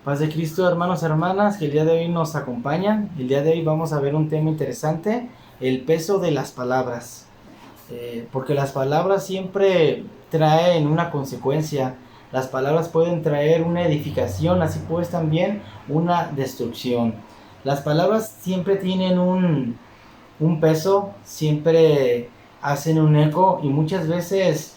Paz de Cristo, hermanos y hermanas, que el día de hoy nos acompañan. El día de hoy vamos a ver un tema interesante, el peso de las palabras. Porque las palabras siempre traen una consecuencia. Las palabras pueden traer una edificación, así pues también una destrucción. Las palabras siempre tienen un peso, siempre hacen un eco y muchas veces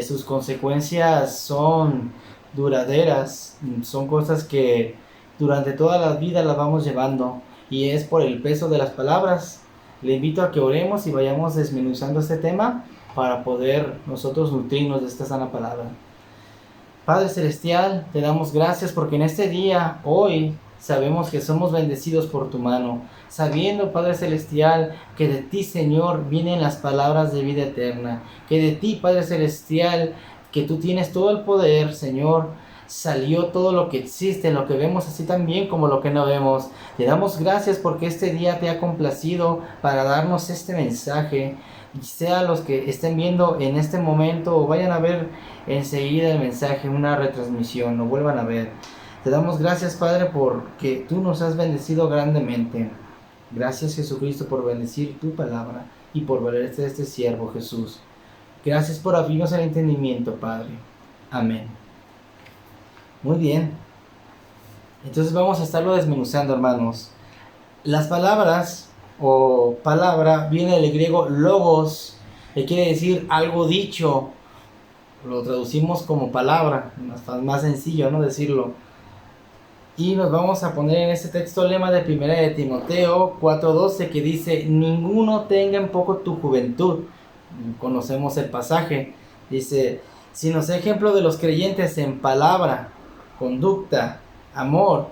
sus consecuencias son duraderas, son cosas que durante toda la vida las vamos llevando y es por el peso de las palabras. Le invito a que oremos y vayamos desmenuzando este tema para poder nosotros nutrirnos de esta sana palabra. Padre Celestial, te damos gracias porque en este día, hoy, sabemos que somos bendecidos por tu mano, sabiendo, Padre Celestial, que de ti, Señor, vienen las palabras de vida eterna, que de ti, Padre Celestial, que tú tienes todo el poder, Señor, salió todo lo que existe, lo que vemos así también como lo que no vemos. Te damos gracias porque este día te ha complacido para darnos este mensaje, sea los que estén viendo en este momento o vayan a ver enseguida el mensaje, una retransmisión, lo vuelvan a ver. Te damos gracias, Padre, porque tú nos has bendecido grandemente. Gracias, Jesucristo, por bendecir tu palabra y por valerte de este siervo, Jesús. Gracias por abrirnos el entendimiento, Padre. Amén. Muy bien. Entonces vamos a estarlo desmenuzando, hermanos. Las palabras o palabra viene del griego logos, que quiere decir algo dicho. Lo traducimos como palabra, más sencillo, ¿no? Decirlo. Y nos vamos a poner en este texto lema de 1 de Timoteo 4:12 que dice: ninguno tenga en poco tu juventud. Conocemos el pasaje. Dice: sino sé ejemplo de los creyentes en palabra, conducta, amor,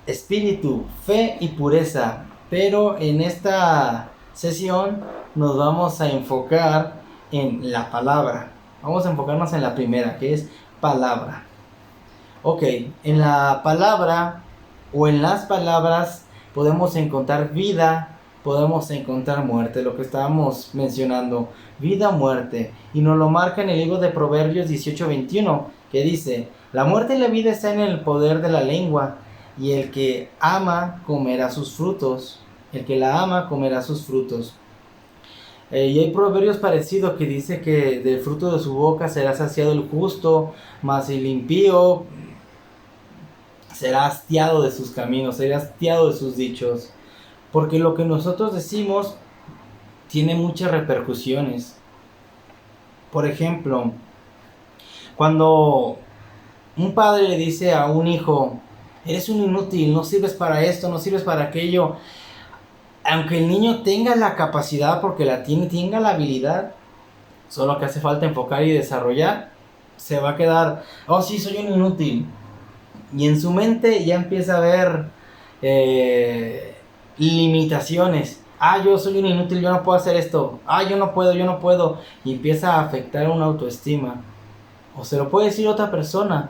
espíritu, fe y pureza. Pero en esta sesión nos vamos a enfocar en la palabra. Vamos a enfocarnos en la primera, que es palabra. Ok, en la palabra o en las palabras podemos encontrar vida, podemos encontrar muerte, lo que estábamos mencionando, vida o muerte. Y nos lo marca en el libro de Proverbios 18:21, que dice: la muerte y la vida están en el poder de la lengua, y el que ama comerá sus frutos. El que la ama comerá sus frutos. Y hay proverbios parecidos que dice que del fruto de su boca será saciado el justo, mas el impío será hastiado de sus caminos, será hastiado de sus dichos. Porque lo que nosotros decimos tiene muchas repercusiones. Por ejemplo, cuando un padre le dice a un hijo: eres un inútil, no sirves para esto, no sirves para aquello. Aunque el niño tenga la capacidad, porque la tiene, tenga la habilidad, solo que hace falta enfocar y desarrollar, se va a quedar: oh sí, soy un inútil. Y en su mente ya empieza a ver limitaciones. Yo soy un inútil, yo no puedo hacer esto. Yo no puedo. Y empieza a afectar una autoestima. O se lo puede decir otra persona,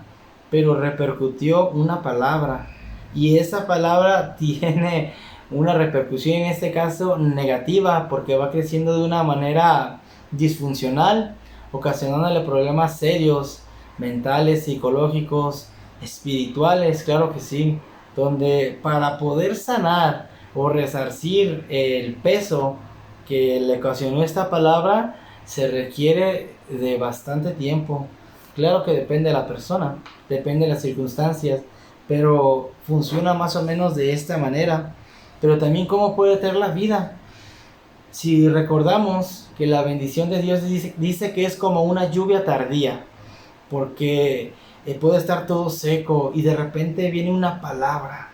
pero repercutió una palabra. Y esa palabra tiene una repercusión, en este caso negativa, porque va creciendo de una manera disfuncional, ocasionándole problemas serios, mentales, psicológicos, espirituales, claro que sí, donde para poder sanar o resarcir el peso que le ocasionó esta palabra se requiere de bastante tiempo. Claro que depende de la persona, depende de las circunstancias, pero funciona más o menos de esta manera. Pero también cómo puede tener la vida. Si recordamos que la bendición de Dios dice que es como una lluvia tardía, porque puede estar todo seco y de repente viene una palabra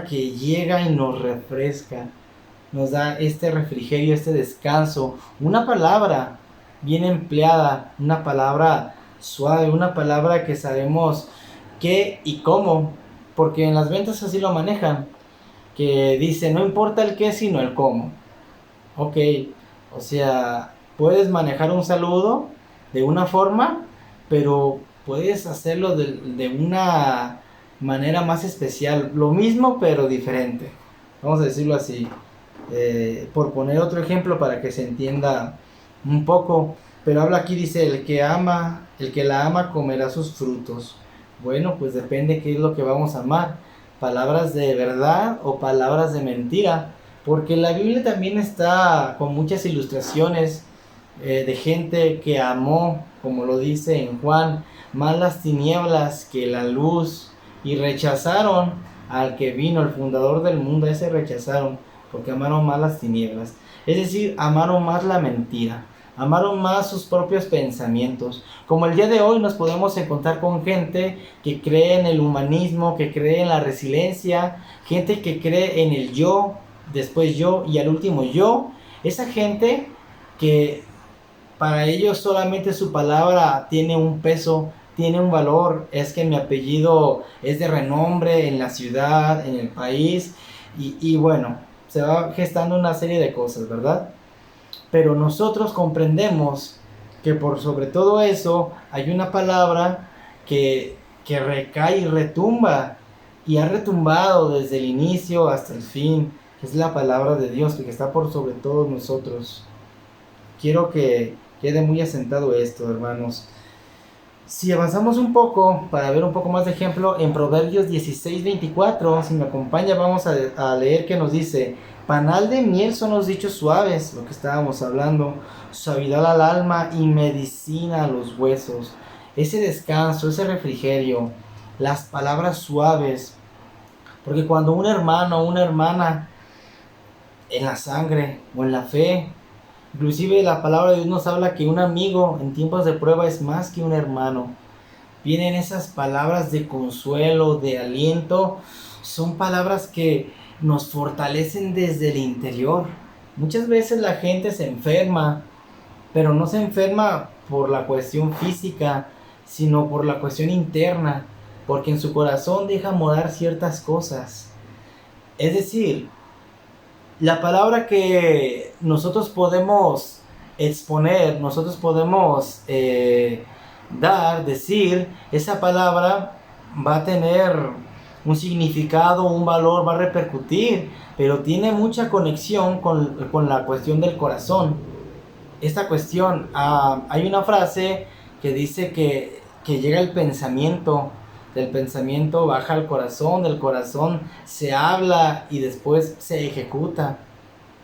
que llega y nos refresca, nos da este refrigerio, este descanso, una palabra bien empleada, una palabra suave, una palabra que sabemos qué y cómo, porque en las ventas así lo manejan, que dice: no importa el qué, sino el cómo. Ok, o sea, puedes manejar un saludo de una forma, pero puedes hacerlo de una manera más especial. Lo mismo, pero diferente. Vamos a decirlo así. Por poner otro ejemplo para que se entienda un poco. Pero habla aquí, dice: el que la ama comerá sus frutos. Bueno, pues depende qué es lo que vamos a amar, palabras de verdad o palabras de mentira, porque la Biblia también está con muchas ilustraciones de gente que amó, como lo dice en Juan, más las tinieblas que la luz, y rechazaron al que vino, el fundador del mundo. Ese rechazaron porque amaron más las tinieblas, es decir, amaron más la mentira, amaron más sus propios pensamientos. Como el día de hoy nos podemos encontrar con gente que cree en el humanismo, que cree en la resiliencia, gente que cree en el yo, después yo y al último yo. Esa gente que para ellos solamente su palabra tiene un peso, tiene un valor, es que mi apellido es de renombre en la ciudad, en el país, y bueno, se va gestando una serie de cosas, ¿verdad? Pero nosotros comprendemos que por sobre todo eso hay una palabra que recae y retumba, y ha retumbado desde el inicio hasta el fin, que es la palabra de Dios, que está por sobre todos nosotros. Quiero que quede muy asentado esto, hermanos. Si avanzamos un poco, para ver un poco más de ejemplo, en Proverbios 16:24, si me acompaña, vamos a leer que nos dice: panal de miel son los dichos suaves, lo que estábamos hablando, suavidad al alma y medicina a los huesos. Ese descanso, ese refrigerio, las palabras suaves, porque cuando un hermano o una hermana en la sangre o en la fe, inclusive la palabra de Dios nos habla que un amigo en tiempos de prueba es más que un hermano. Vienen esas palabras de consuelo, de aliento. Son palabras que nos fortalecen desde el interior. Muchas veces la gente se enferma, pero no se enferma por la cuestión física, sino por la cuestión interna, porque en su corazón deja morar ciertas cosas. Es decir, la palabra que nosotros podemos exponer, nosotros podemos decir, esa palabra va a tener un significado, un valor, va a repercutir, pero tiene mucha conexión con la cuestión del corazón. Esta cuestión, hay una frase que dice que llega el pensamiento, del pensamiento baja al corazón, del corazón se habla y después se ejecuta.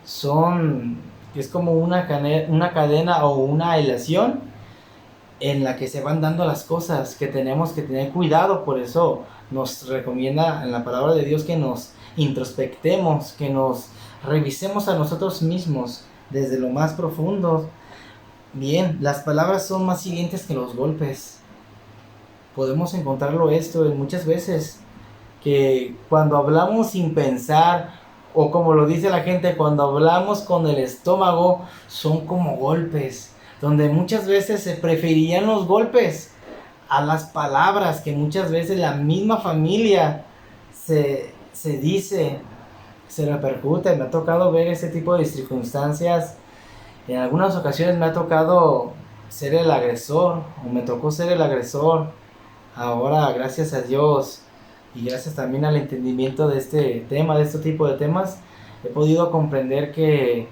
Es como una cadena o una hilación en la que se van dando las cosas, que tenemos que tener cuidado. Por eso nos recomienda en la palabra de Dios que nos introspectemos, que nos revisemos a nosotros mismos desde lo más profundo. Bien, las palabras son más hirientes que los golpes. Podemos encontrarlo esto en muchas veces, que cuando hablamos sin pensar, o como lo dice la gente, cuando hablamos con el estómago, son como golpes, donde muchas veces se preferirían los golpes a las palabras, que muchas veces la misma familia se dice, se repercute. Me ha tocado ver ese tipo de circunstancias. En algunas ocasiones me ha tocado ser el agresor, o me tocó ser el agresor. Ahora, gracias a Dios y gracias también al entendimiento de este tema, de este tipo de temas, he podido comprender que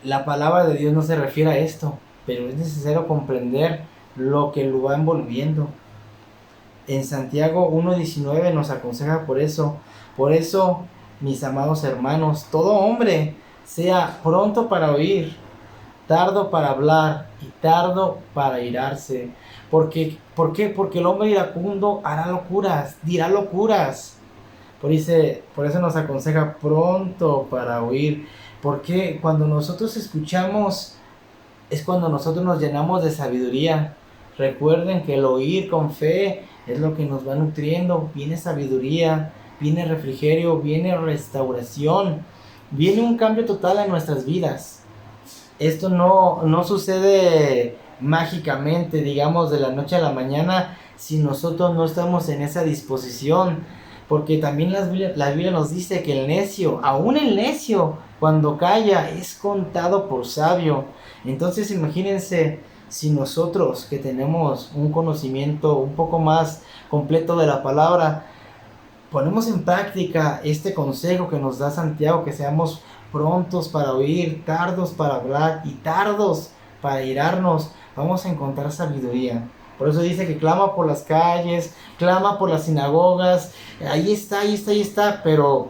la palabra de Dios no se refiere a esto, pero es necesario comprender lo que lo va envolviendo. En Santiago 1:19 nos aconseja por eso. Por eso, mis amados hermanos, todo hombre sea pronto para oír, tardo para hablar y tardo para irarse. ¿Por qué? Porque el hombre iracundo hará locuras, dirá locuras. Por eso nos aconseja pronto para oír. Porque cuando nosotros escuchamos es cuando nosotros nos llenamos de sabiduría. Recuerden que el oír con fe es lo que nos va nutriendo. Viene sabiduría, viene refrigerio, viene restauración, viene un cambio total en nuestras vidas. Esto no sucede mágicamente, digamos, de la noche a la mañana, si nosotros no estamos en esa disposición. Porque también la Biblia nos dice que el necio, aún el necio, cuando calla, es contado por sabio. Entonces imagínense si nosotros, que tenemos un conocimiento un poco más completo de la palabra, ponemos en práctica este consejo que nos da Santiago, que seamos prontos para oír, tardos para hablar y tardos para irarnos, vamos a encontrar sabiduría. Por eso dice que clama por las calles, clama por las sinagogas. Ahí está, ahí está, ahí está, pero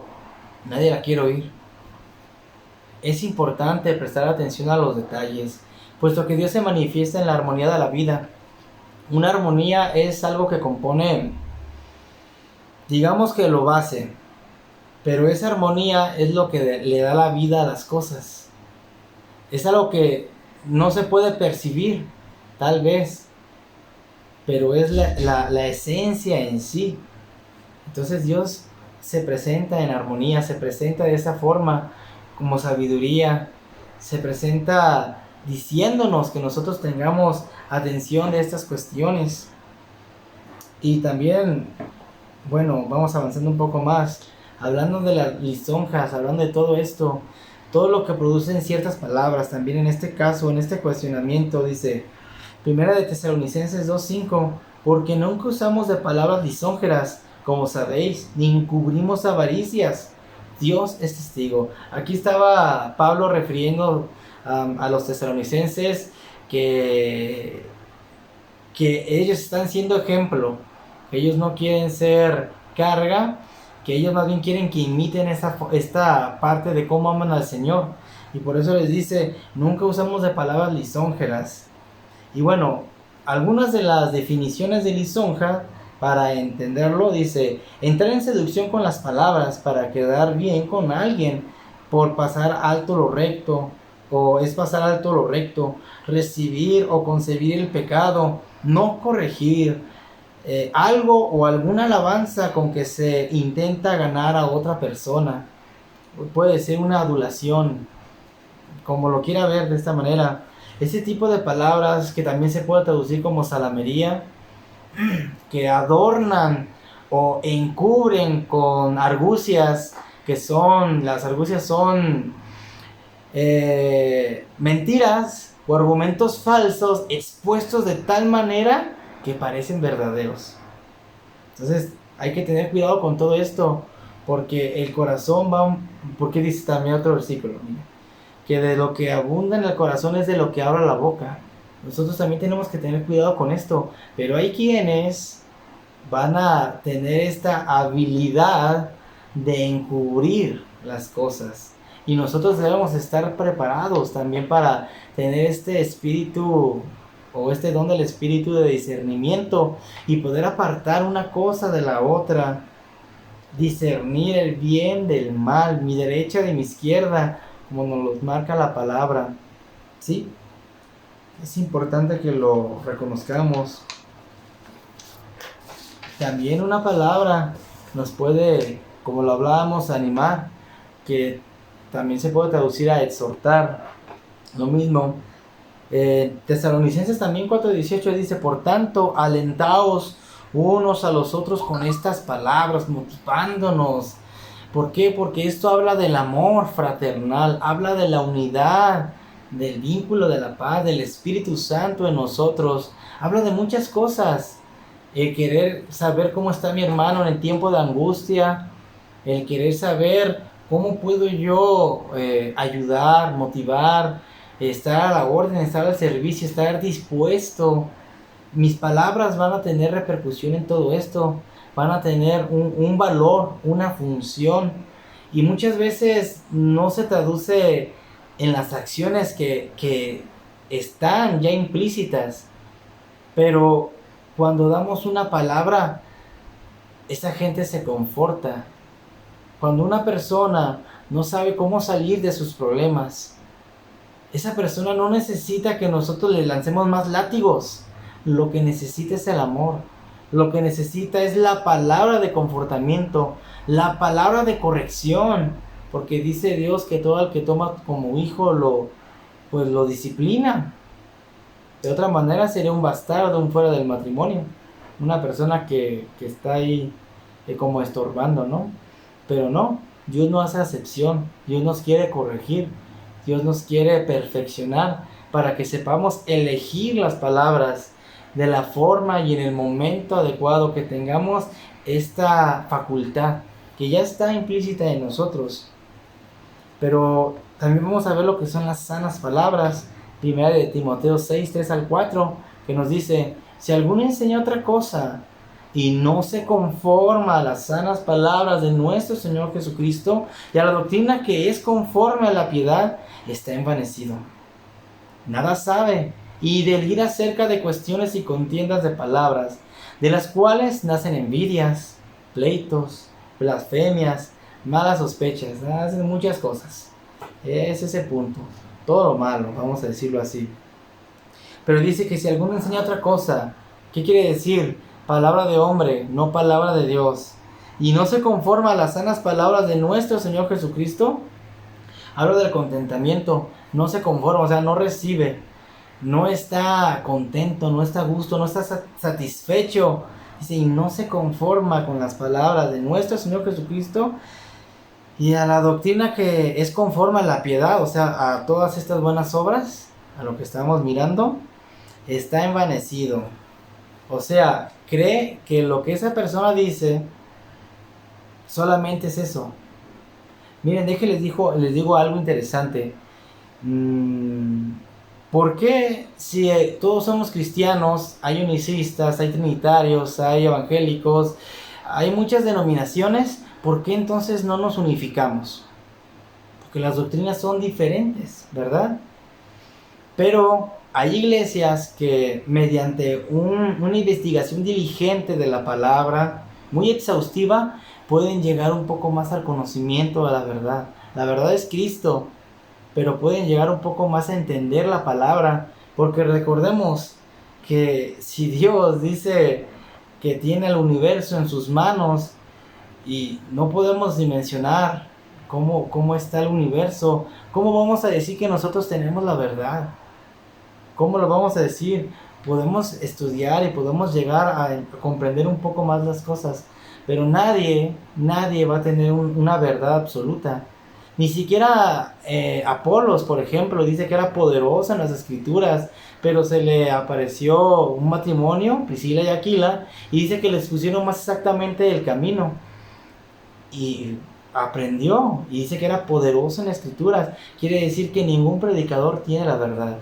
nadie la quiere oír. Es importante prestar atención a los detalles, puesto que Dios se manifiesta en la armonía de la vida. Una armonía es algo que compone, digamos que lo base, pero esa armonía es lo que le da la vida a las cosas. Es algo que no se puede percibir, tal vez, pero es la esencia en sí. Entonces Dios se presenta en armonía, se presenta de esa forma, como sabiduría, se presenta diciéndonos que nosotros tengamos atención de estas cuestiones. Y también, bueno, vamos avanzando un poco más, hablando de las lisonjas, hablando de todo esto, todo lo que producen ciertas palabras, también en este caso, en este cuestionamiento, dice, Primera de Tesalonicenses 2:5, porque nunca usamos de palabras lisonjeras, como sabéis, ni encubrimos avaricias. Dios es testigo. Aquí estaba Pablo refiriendo a los tesalonicenses que ellos están siendo ejemplo, que ellos no quieren ser carga, que ellos más bien quieren que imiten esta parte de cómo aman al Señor. Y por eso les dice, nunca usamos de palabras lisonjeras. Y bueno, algunas de las definiciones de lisonja, para entenderlo, dice, entrar en seducción con las palabras para quedar bien con alguien, por pasar alto lo recto, o es pasar alto lo recto, recibir o concebir el pecado, no corregir, algo o alguna alabanza con que se intenta ganar a otra persona. Puede ser una adulación, como lo quiera ver de esta manera. Ese tipo de palabras que también se puede traducir como salamería, que adornan o encubren con argucias, las argucias son mentiras o argumentos falsos expuestos de tal manera que parecen verdaderos. Entonces hay que tener cuidado con todo esto, porque el corazón porque dice también otro versículo, mira, que de lo que abunda en el corazón es de lo que habla la boca. Nosotros también tenemos que tener cuidado con esto, pero hay quienes van a tener esta habilidad de encubrir las cosas. Y nosotros debemos estar preparados también para tener este espíritu o este don del espíritu de discernimiento y poder apartar una cosa de la otra, discernir el bien del mal, mi derecha de mi izquierda, como nos lo marca la palabra. ¿Sí? Es importante que lo reconozcamos. También una palabra nos puede, como lo hablábamos, animar, que también se puede traducir a exhortar. Lo mismo. Tesalonicenses también 4:18 dice, por tanto, alentaos unos a los otros con estas palabras, motivándonos. ¿Por qué? Porque esto habla del amor fraternal, habla de la unidad, del vínculo de la paz, del Espíritu Santo en nosotros. Habla de muchas cosas. El querer saber cómo está mi hermano en el tiempo de angustia, el querer saber cómo puedo yo ayudar, motivar, estar a la orden, estar al servicio, estar dispuesto. Mis palabras van a tener repercusión en todo esto, van a tener un valor, una función, y muchas veces no se traduce en las acciones que están ya implícitas, pero cuando damos una palabra, esa gente se conforta. Cuando una persona no sabe cómo salir de sus problemas, esa persona no necesita que nosotros le lancemos más látigos. Lo que necesita es el amor. Lo que necesita es la palabra de confortamiento, la palabra de corrección, porque dice Dios que todo el que toma como hijo lo disciplina. De otra manera sería un bastardo, un fuera del matrimonio, una persona que está ahí como estorbando, ¿no? Pero no, Dios no hace acepción. Dios nos quiere corregir, Dios nos quiere perfeccionar para que sepamos elegir las palabras de la forma y en el momento adecuado, que tengamos esta facultad que ya está implícita en nosotros. Pero también vamos a ver lo que son las sanas palabras. Primera de Timoteo 6:3-4, que nos dice, Si alguno enseña otra cosa y no se conforma a las sanas palabras de nuestro Señor Jesucristo y a la doctrina que es conforme a la piedad, está envanecido. Nada sabe y delira acerca de cuestiones y contiendas de palabras, de las cuales nacen envidias, pleitos, blasfemias, malas sospechas, hacen muchas cosas. Es ese punto, todo lo malo, vamos a decirlo así. Pero dice que si alguno enseña otra cosa, ¿qué quiere decir? Palabra de hombre, no palabra de Dios, y no se conforma a las sanas palabras de nuestro Señor Jesucristo, habla del contentamiento, no se conforma, o sea, no recibe, no está contento, no está a gusto, no está satisfecho, dice, y no se conforma con las palabras de nuestro Señor Jesucristo y a la doctrina que es conforme a la piedad, o sea, a todas estas buenas obras, a lo que estamos mirando, está envanecido. O sea, cree que lo que esa persona dice solamente es eso. Miren, les digo algo interesante. ¿Por qué si todos somos cristianos, hay unicistas, hay trinitarios, hay evangélicos, hay muchas denominaciones, por qué entonces no nos unificamos? Porque las doctrinas son diferentes, ¿verdad? Pero hay iglesias que mediante una investigación diligente de la palabra, muy exhaustiva, pueden llegar un poco más al conocimiento de la verdad. La verdad es Cristo, pero pueden llegar un poco más a entender la palabra, porque recordemos que si Dios dice que tiene el universo en sus manos y no podemos dimensionar cómo está el universo, ¿cómo vamos a decir que nosotros tenemos la verdad? ¿Cómo lo vamos a decir? Podemos estudiar y podemos llegar a comprender un poco más las cosas, pero nadie va a tener una verdad absoluta. Ni siquiera Apolos, por ejemplo, dice que era poderosa en las escrituras, pero se le apareció un matrimonio, Priscila y Aquila, y dice que les pusieron más exactamente el camino. Y aprendió, y dice que era poderoso en las escrituras. Quiere decir que ningún predicador tiene la verdad.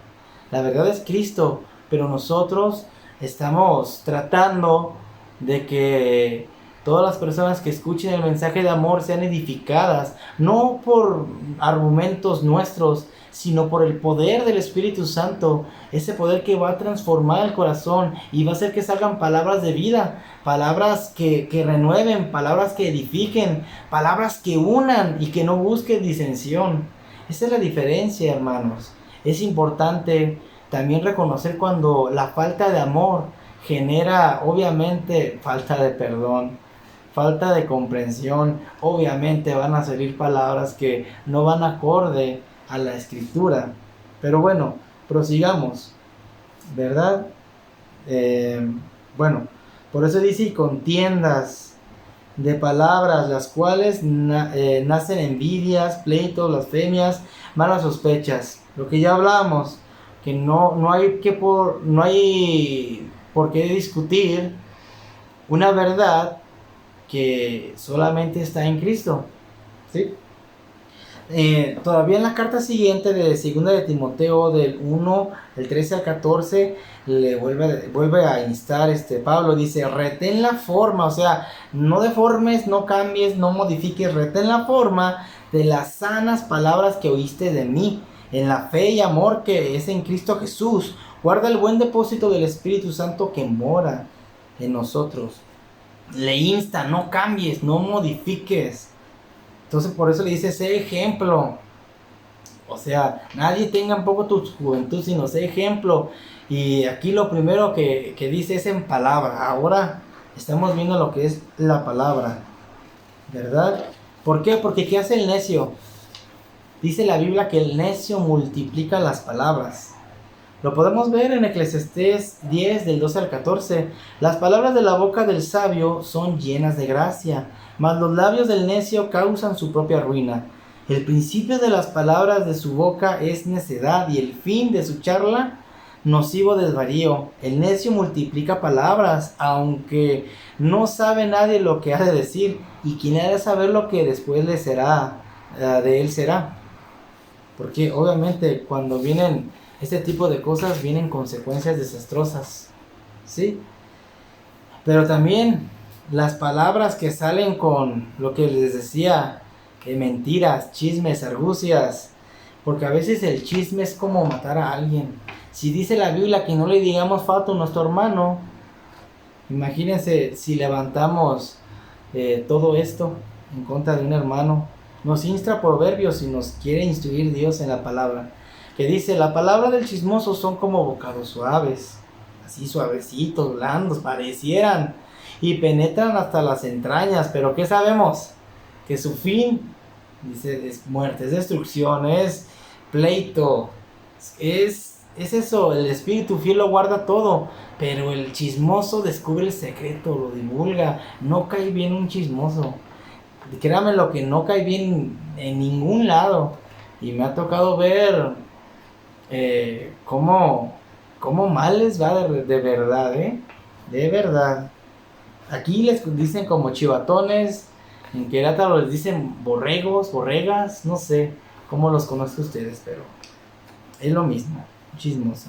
La verdad es Cristo, pero nosotros estamos tratando de que todas las personas que escuchen el mensaje de amor sean edificadas, no por argumentos nuestros, sino por el poder del Espíritu Santo, ese poder que va a transformar el corazón y va a hacer que salgan palabras de vida, palabras que renueven, palabras que edifiquen, palabras que unan y que no busquen disensión. Esa es la diferencia, hermanos. Es importante también reconocer cuando la falta de amor genera obviamente falta de perdón, falta de comprensión. Obviamente van a salir palabras que no van acorde a la escritura. Pero bueno, prosigamos, ¿verdad? Bueno, por eso dice, y contiendas de palabras, las cuales nacen envidias, pleitos, blasfemias, malas sospechas. Lo que ya hablamos, que no hay por qué discutir una verdad que solamente está en Cristo, ¿sí? Todavía en la carta siguiente de 2 de Timoteo, del 1, del 13 al 14, le vuelve a instar Pablo, dice, retén la forma, o sea, no deformes, no cambies, no modifiques, retén la forma de las sanas palabras que oíste de mí, en la fe y amor que es en Cristo Jesús. Guarda el buen depósito del Espíritu Santo que mora en nosotros. Le insta, no cambies, no modifiques. Entonces por eso le dice, sé ejemplo. O sea, nadie tenga un poco tu juventud, sino sé ejemplo. Y aquí lo primero que dice es en palabra. Ahora estamos viendo lo que es la palabra, ¿verdad? ¿Por qué? Porque ¿qué hace el necio? Dice la Biblia que el necio multiplica las palabras. Lo podemos ver en Eclesiastés 10, del 12 al 14. Las palabras de la boca del sabio son llenas de gracia, mas los labios del necio causan su propia ruina. El principio de las palabras de su boca es necedad, y el fin de su charla, nocivo desvarío. El necio multiplica palabras, aunque no sabe nadie lo que ha de decir, y quien ha de saber lo que después le será, de él será. Porque obviamente cuando vienen este tipo de cosas, vienen consecuencias desastrosas. ¿sí? Pero también las palabras que salen con lo que les decía, mentiras, chismes, argucias, porque a veces el chisme es como matar a alguien. Si dice la Biblia que no le digamos falta a nuestro hermano, imagínense si levantamos todo esto en contra de un hermano. Nos insta Proverbios y nos quiere instruir Dios en la palabra, que dice: la palabra del chismoso son como bocados suaves, así suavecitos, blandos parecieran, y penetran hasta las entrañas, pero ¿qué sabemos? Que su fin, dice, es muerte, es destrucción, es pleito, es eso. El espíritu fiel lo guarda todo, pero el chismoso descubre el secreto, lo divulga. No cae bien un chismoso. Créame, lo que no cae bien en ningún lado. Y me ha tocado ver cómo mal les va de verdad, de verdad. Aquí les dicen como chivatones, en Querétaro les dicen borregos, borregas, no sé cómo los conozco ustedes, pero es lo mismo, chismoso.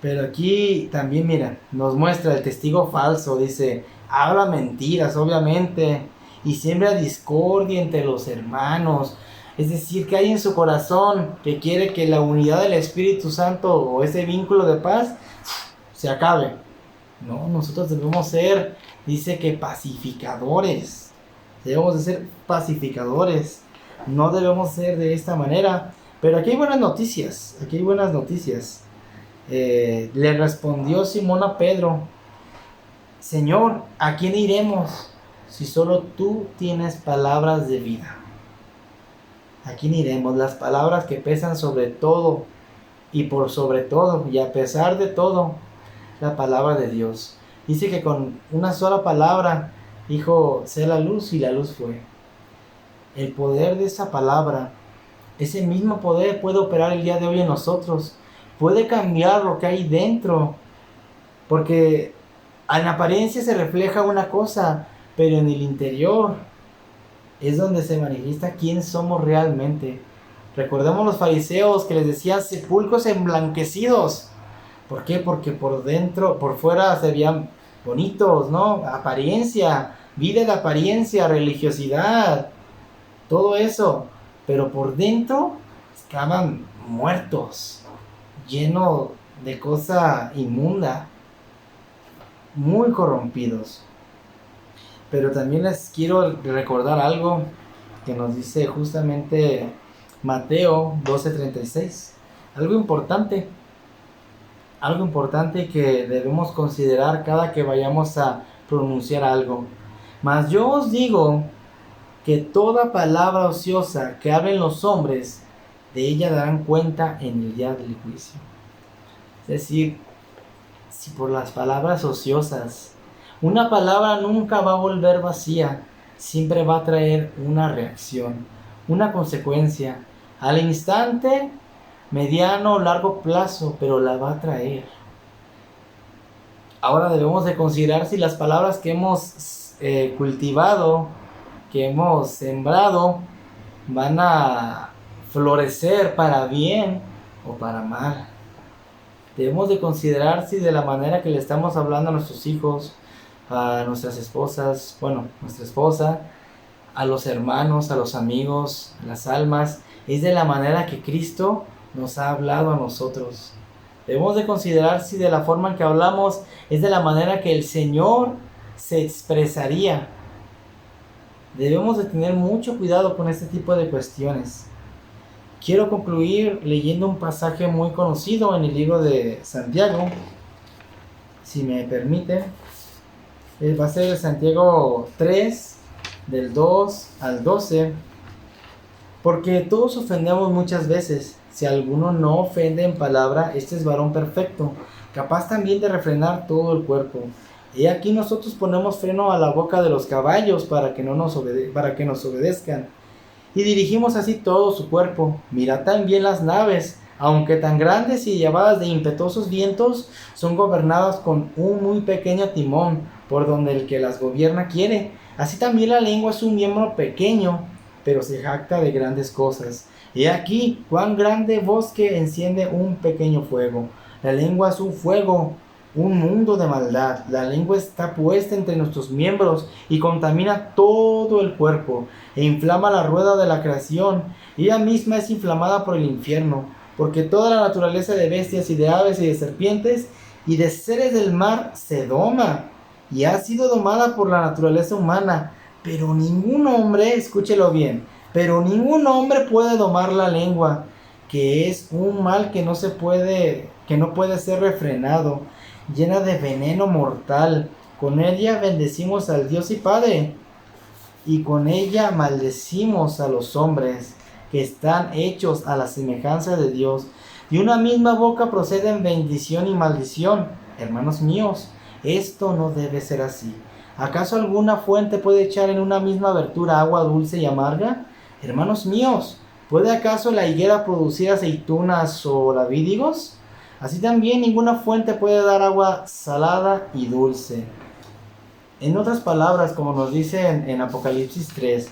Pero aquí también, mira, nos muestra el testigo falso, dice, habla mentiras, obviamente, y siembra discordia entre los hermanos. Es decir, que hay en su corazón que quiere que la unidad del Espíritu Santo o ese vínculo de paz se acabe. No, nosotros debemos ser, dice que pacificadores. Debemos de ser pacificadores. No debemos ser de esta manera. Pero aquí hay buenas noticias. Aquí hay buenas noticias. Le respondió Simón a Pedro: Señor, ¿a quién iremos si solo tú tienes palabras de vida? ¿A quién iremos? Las palabras que pesan sobre todo y por sobre todo y a pesar de todo, la palabra de Dios. Dice que con una sola palabra dijo: sea la luz, y la luz fue. El poder de esa palabra, ese mismo poder puede operar el día de hoy en nosotros. Puede cambiar lo que hay dentro. Porque en apariencia se refleja una cosa, pero en el interior es donde se manifiesta quién somos realmente. Recordemos los fariseos que les decían sepulcros emblanquecidos. ¿Por qué? Porque por dentro, por fuera se veían bonitos, ¿no? Apariencia, vida de apariencia, religiosidad, todo eso. Pero por dentro estaban muertos, llenos de cosa inmunda, muy corrompidos. Pero también les quiero recordar algo que nos dice justamente Mateo 12:36. Algo importante que debemos considerar cada que vayamos a pronunciar algo. Mas yo os digo que toda palabra ociosa que hablen los hombres, de ella darán cuenta en el día del juicio. Es decir, si por las palabras ociosas, una palabra nunca va a volver vacía, siempre va a traer una reacción, una consecuencia, al instante, mediano o largo plazo, pero la va a traer. Ahora debemos de considerar si las palabras que hemos cultivado, que hemos sembrado, van a florecer para bien o para mal. Debemos de considerar si de la manera que le estamos hablando a nuestros hijos, a nuestras esposas, bueno, nuestra esposa, a los hermanos, a los amigos, a las almas, es de la manera que Cristo nos ha hablado a nosotros. Debemos de considerar si de la forma en que hablamos es de la manera que el Señor se expresaría. Debemos de tener mucho cuidado con este tipo de cuestiones. Quiero concluir leyendo un pasaje muy conocido en el libro de Santiago, si me permite. Va a ser el Santiago 3, del 2 al 12. Porque todos ofendemos muchas veces. Si alguno no ofende en palabra, este es varón perfecto, capaz también de refrenar todo el cuerpo. Y aquí nosotros ponemos freno a la boca de los caballos para que nos obedezcan. Y dirigimos así todo su cuerpo. Mirad también las naves, aunque tan grandes y llevadas de impetuosos vientos, son gobernadas con un muy pequeño timón, por donde el que las gobierna quiere. Así también la lengua es un miembro pequeño, pero se jacta de grandes cosas. He aquí cuán grande bosque enciende un pequeño fuego. La lengua es un fuego un mundo de maldad. La lengua está puesta entre nuestros miembros y contamina todo el cuerpo e inflama la rueda de la creación. Ella misma es inflamada por el infierno, porque toda la naturaleza de bestias y de aves y de serpientes y de seres del mar se doma y ha sido domada por la naturaleza humana. Pero ningún hombre, escúchelo bien, pero ningún hombre puede domar la lengua, que es un mal que no puede ser refrenado, llena de veneno mortal. Con ella bendecimos al Dios y Padre, y con ella maldecimos a los hombres, que están hechos a la semejanza de Dios. De una misma boca proceden bendición y maldición. Hermanos míos, esto no debe ser así. ¿Acaso alguna fuente puede echar en una misma abertura agua dulce y amarga? Hermanos míos, ¿puede acaso la higuera producir aceitunas o lavídigos? Así también ninguna fuente puede dar agua salada y dulce. En otras palabras, como nos dice en Apocalipsis 3,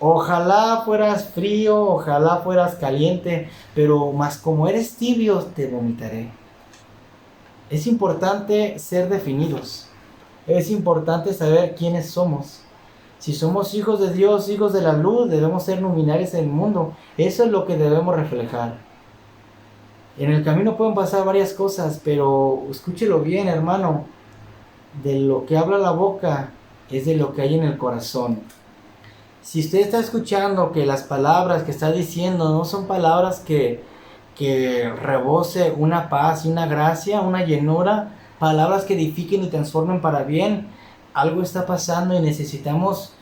ojalá fueras frío, ojalá fueras caliente, pero más como eres tibio, te vomitaré. Es importante ser definidos. Es importante saber quiénes somos. Si somos hijos de Dios, hijos de la luz, debemos ser luminarios en el mundo. Eso es lo que debemos reflejar. En el camino pueden pasar varias cosas, pero escúchelo bien, hermano. De lo que habla la boca es de lo que hay en el corazón. Si usted está escuchando que las palabras que está diciendo no son palabras que rebose una paz y una gracia, una llenura, palabras que edifiquen y transformen para bien, algo está pasando y necesitamos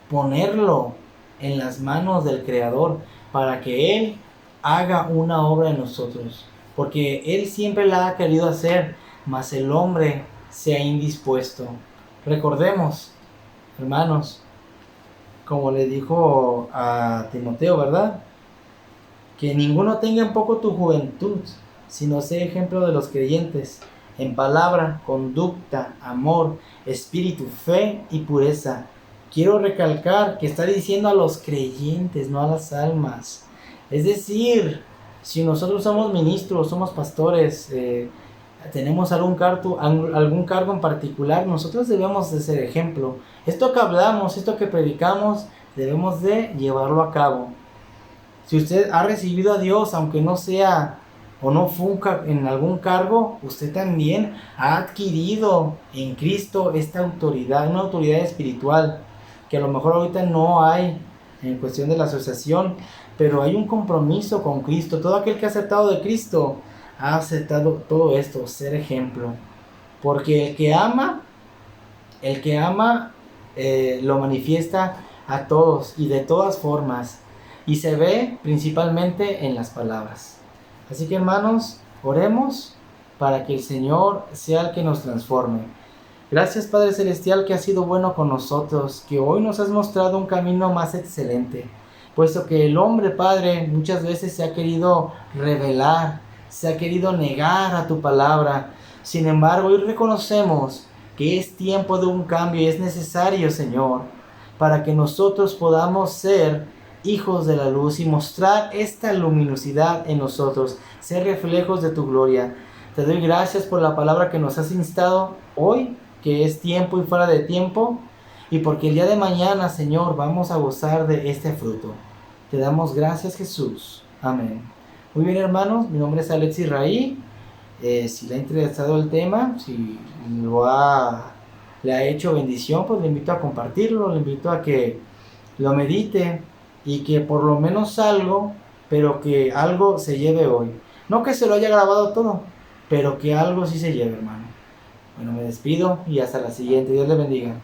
ponerlo en las manos del Creador para que Él haga una obra en nosotros, porque Él siempre la ha querido hacer, mas el hombre se ha indispuesto. Recordemos, hermanos, como le dijo a Timoteo, ¿verdad? Que ninguno tenga en poco tu juventud, sino sea ejemplo de los creyentes, en palabra, conducta, amor, espíritu, fe y pureza. Quiero recalcar que está diciendo a los creyentes, no a las almas. Es decir, si nosotros somos ministros, somos pastores, tenemos algún cargo en particular, nosotros debemos de ser ejemplo. Esto que hablamos, esto que predicamos, debemos de llevarlo a cabo. Si usted ha recibido a Dios, aunque no sea o no funca en algún cargo, usted también ha adquirido en Cristo esta autoridad, una autoridad espiritual, que a lo mejor ahorita no hay en cuestión de la asociación, pero hay un compromiso con Cristo. Todo aquel que ha aceptado de Cristo ha aceptado todo esto, ser ejemplo. Porque el que ama lo manifiesta a todos y de todas formas. Y se ve principalmente en las palabras. Así que hermanos, oremos para que el Señor sea el que nos transforme. Gracias Padre Celestial que has sido bueno con nosotros, que hoy nos has mostrado un camino más excelente. Puesto que el hombre, Padre, muchas veces se ha querido rebelar, se ha querido negar a tu palabra. Sin embargo, hoy reconocemos que es tiempo de un cambio y es necesario, Señor, para que nosotros podamos ser hijos de la luz y mostrar esta luminosidad en nosotros, ser reflejos de tu gloria. Te doy gracias por la palabra que nos has instado hoy, que es tiempo y fuera de tiempo, y porque el día de mañana, Señor, vamos a gozar de este fruto. Te damos gracias, Jesús. Amén. Muy bien, hermanos, mi nombre es Alexis Raí. Si le ha interesado el tema, si le ha hecho bendición, pues le invito a compartirlo, le invito a que lo medite y que por lo menos algo, pero que algo se lleve hoy. No que se lo haya grabado todo, pero que algo sí se lleve, hermano. Bueno, me despido y hasta la siguiente. Dios le bendiga.